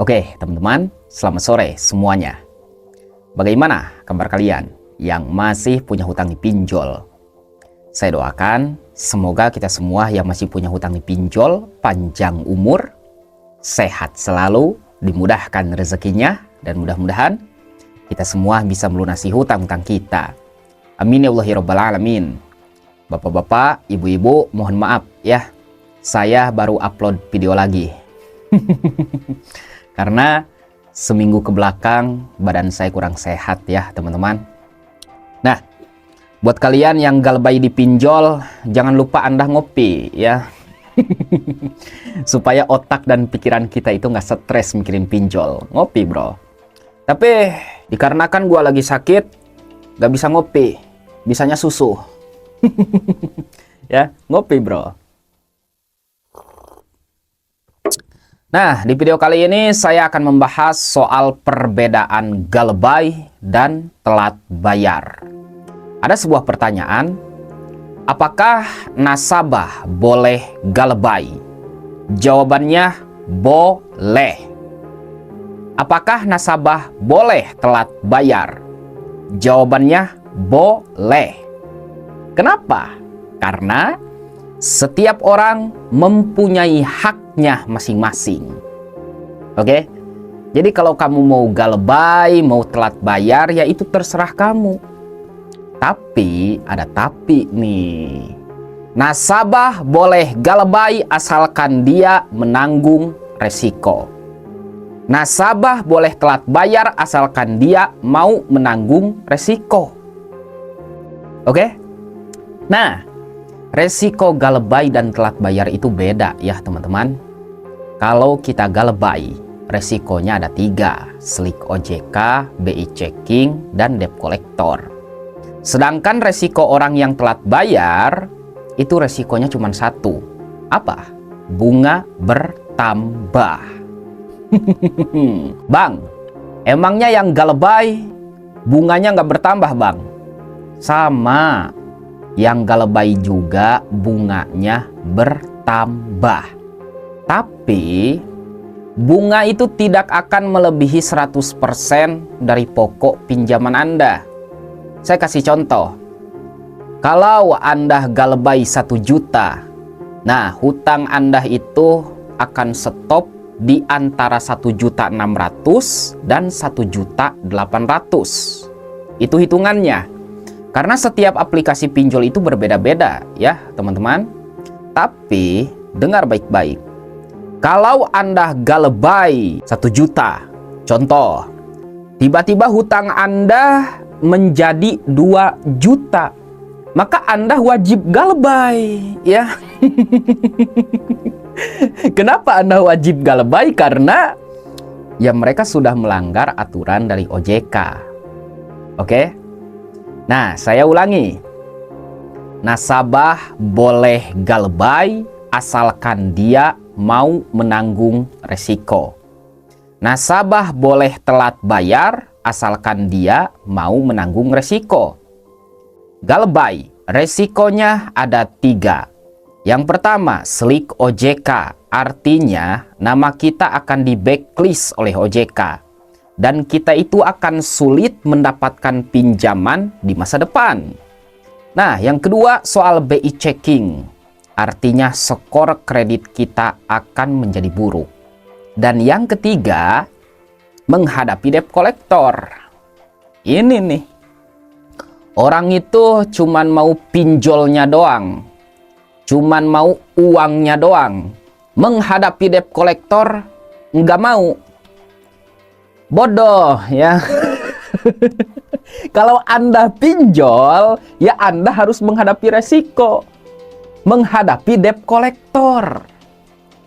Oke, teman-teman, selamat sore semuanya. Bagaimana kabar kalian yang masih punya hutang di pinjol? Saya doakan semoga kita semua yang masih punya hutang di pinjol panjang umur, sehat selalu, dimudahkan rezekinya, dan mudah-mudahan kita semua bisa melunasi hutang-hutang kita. Amin ya Allah ya Rabbal Alamin. Bapak-bapak, ibu-ibu, mohon maaf ya, saya baru upload video lagi. Karena seminggu ke belakang badan saya kurang sehat ya teman-teman. Nah, buat kalian yang galbay di pinjol, jangan lupa Anda ngopi ya. Supaya otak dan pikiran kita itu nggak stres mikirin pinjol. Ngopi bro. Tapi dikarenakan gua lagi sakit, nggak bisa ngopi, bisanya susu. Ya, ngopi bro. Nah, di video kali ini saya akan membahas soal perbedaan galbay dan telat bayar. Ada sebuah pertanyaan, apakah nasabah boleh galbay? Jawabannya boleh. Apakah nasabah boleh telat bayar? Jawabannya boleh. Kenapa? Karena setiap orang mempunyai haknya masing-masing. Oke? Jadi kalau kamu mau galbay, mau telat bayar, ya itu terserah kamu. Tapi, ada tapi nih. Nasabah boleh galbay asalkan dia menanggung resiko. Nasabah boleh telat bayar asalkan dia mau menanggung resiko. Oke? Nah, resiko galbay dan telat bayar itu beda ya teman-teman. Kalau kita galbay, resikonya ada 3, slik OJK, BI checking, dan debt collector. Sedangkan resiko orang yang telat bayar, itu resikonya cuma 1. Apa? Bunga bertambah. Bang, emangnya yang galbay bunganya nggak bertambah bang? Sama. Yang galbay juga bunganya bertambah. Tapi bunga itu tidak akan melebihi 100% dari pokok pinjaman Anda. Saya kasih contoh. Kalau Anda galbay 1 juta, nah hutang Anda itu akan stop di antara 1.600.000 dan 1.800.000. Itu hitungannya. Karena setiap aplikasi pinjol itu berbeda-beda ya teman-teman. Tapi dengar baik-baik. Kalau Anda galbay 1 juta, contoh, tiba-tiba hutang Anda menjadi 2 juta, maka Anda wajib galbay ya. Kenapa Anda wajib galbay? Karena ya mereka sudah melanggar aturan dari OJK. Oke? Nah, saya ulangi. Nasabah boleh galbay asalkan dia mau menanggung resiko. Nasabah boleh telat bayar asalkan dia mau menanggung resiko. Galbay, resikonya ada 3. Yang pertama, slik OJK. Artinya, nama kita akan di blacklist oleh OJK. Dan kita itu akan sulit mendapatkan pinjaman di masa depan. Nah, yang kedua soal BI checking. Artinya skor kredit kita akan menjadi buruk. Dan yang ketiga, menghadapi debt collector. Ini nih. Orang itu cuman mau pinjolnya doang. Cuman mau uangnya doang. Menghadapi debt collector nggak mau. Bodoh ya. Kalau Anda pinjol, ya Anda harus menghadapi resiko. Menghadapi debt collector.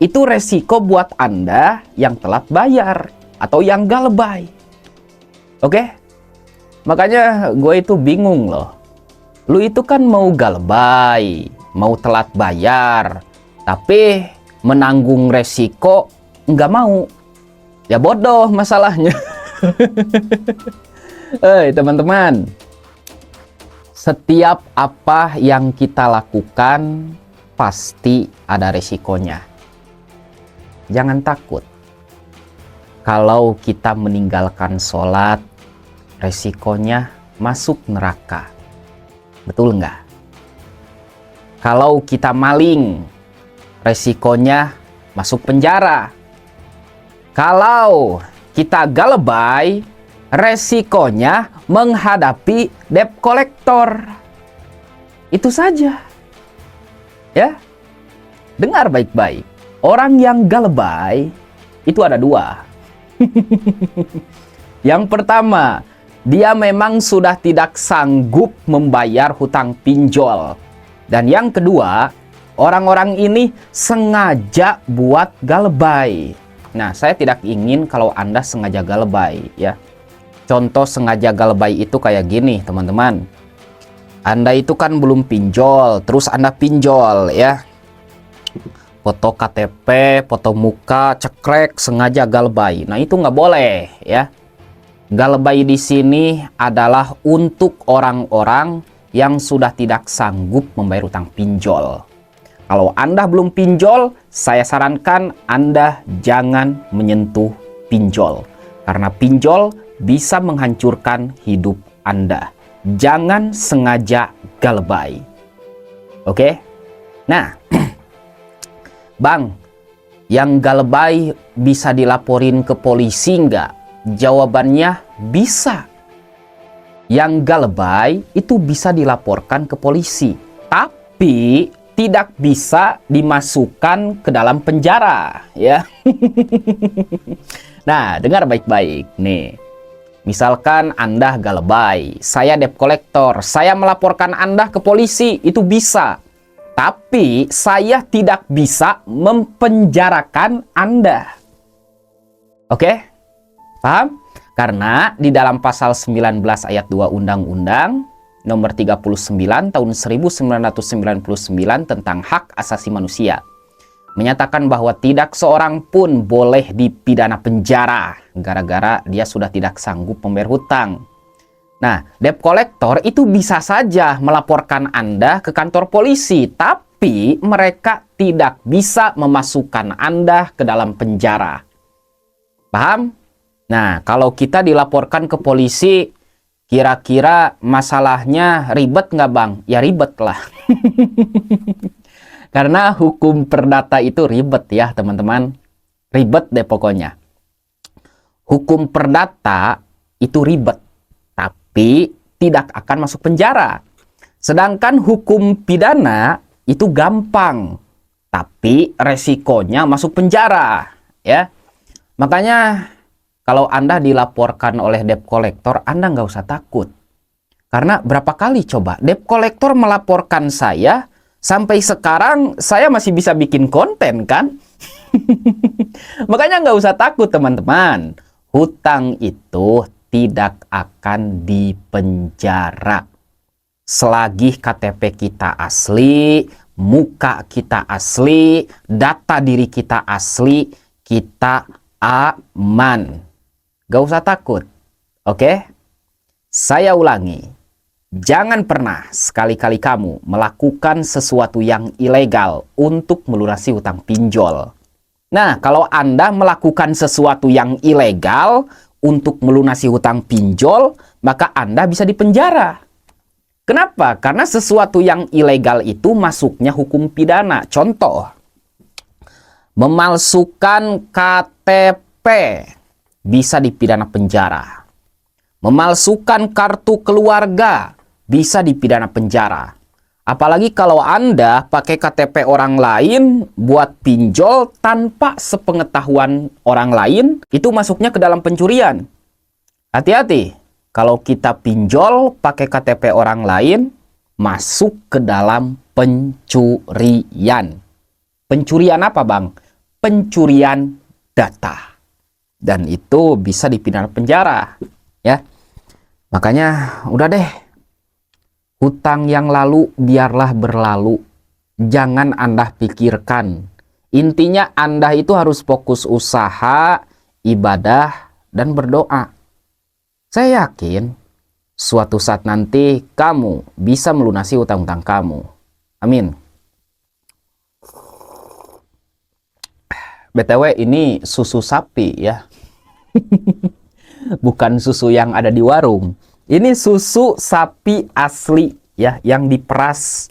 Itu resiko buat Anda yang telat bayar atau yang galbay. Oke? Makanya gue itu bingung loh. Lu itu kan mau galbay, mau telat bayar, tapi menanggung resiko nggak mau. Ya bodoh masalahnya. Hei teman-teman, setiap apa yang kita lakukan pasti ada resikonya. Jangan takut. Kalau kita meninggalkan sholat, resikonya masuk neraka. Betul nggak? Kalau kita maling, resikonya masuk penjara. Kalau kita galebay, resikonya menghadapi debt collector. Itu saja. Ya. Dengar baik-baik. Orang yang galebay itu ada dua. Yang pertama, dia memang sudah tidak sanggup membayar hutang pinjol. Dan yang kedua, orang-orang ini sengaja buat galebay. Nah, saya tidak ingin kalau Anda sengaja galebay, ya. Contoh sengaja galebay itu kayak gini, teman-teman. Anda itu kan belum pinjol, terus Anda pinjol, ya. Foto KTP, foto muka, cekrek, sengaja galebay. Nah, itu nggak boleh, ya. Galebay di sini adalah untuk orang-orang yang sudah tidak sanggup membayar utang pinjol. Kalau Anda belum pinjol, saya sarankan Anda jangan menyentuh pinjol. Karena pinjol bisa menghancurkan hidup Anda. Jangan sengaja galebay. Oke? Nah, Bang, yang galebay bisa dilaporin ke polisi nggak? Jawabannya bisa. Yang galebay itu bisa dilaporkan ke polisi, tapi tidak bisa dimasukkan ke dalam penjara, ya. Nah, dengar baik-baik nih. Misalkan Anda galebay, saya debt collector, saya melaporkan Anda ke polisi, itu bisa. Tapi saya tidak bisa mempenjarakan Anda. Oke? Paham? Karena di dalam pasal 19 ayat 2 Undang-Undang nomor 39 tahun 1999 tentang hak asasi manusia menyatakan bahwa tidak seorang pun boleh dipidana penjara gara-gara dia sudah tidak sanggup membayar hutang. Nah, debt collector itu bisa saja melaporkan Anda ke kantor polisi, tapi mereka tidak bisa memasukkan Anda ke dalam penjara. Paham? Nah, kalau kita dilaporkan ke polisi, kira-kira masalahnya ribet nggak, Bang? Ya ribet lah. Karena hukum perdata itu ribet ya, teman-teman. Ribet deh pokoknya. Hukum perdata itu ribet, tapi tidak akan masuk penjara. Sedangkan hukum pidana itu gampang, tapi resikonya masuk penjara, ya. Makanya kalau Anda dilaporkan oleh debt collector, Anda nggak usah takut. Karena berapa kali coba debt collector melaporkan saya, sampai sekarang saya masih bisa bikin konten kan? Makanya nggak usah takut teman-teman. Hutang itu tidak akan dipenjara. Selagi KTP kita asli, muka kita asli, data diri kita asli, kita aman. Gak usah takut. Oke? Saya ulangi. Jangan pernah sekali-kali kamu melakukan sesuatu yang ilegal untuk melunasi hutang pinjol. Nah, kalau Anda melakukan sesuatu yang ilegal untuk melunasi hutang pinjol, maka Anda bisa dipenjara. Kenapa? Karena sesuatu yang ilegal itu masuknya hukum pidana. Contoh, memalsukan KTP bisa dipidana penjara. Memalsukan kartu keluarga bisa dipidana penjara. Apalagi kalau Anda pakai KTP orang lain buat pinjol tanpa sepengetahuan orang lain, itu masuknya ke dalam pencurian. Hati-hati, kalau kita pinjol pakai KTP orang lain, masuk ke dalam pencurian. Pencurian apa, Bang? Pencurian data. Dan itu bisa dipidana penjara, ya. Makanya udah deh, hutang yang lalu biarlah berlalu. Jangan Anda pikirkan. Intinya Anda itu harus fokus usaha, ibadah, dan berdoa. Saya yakin suatu saat nanti kamu bisa melunasi hutang-hutang kamu. Amin. BTW ini susu sapi ya. Bukan susu yang ada di warung. Ini susu sapi asli ya, yang diperas.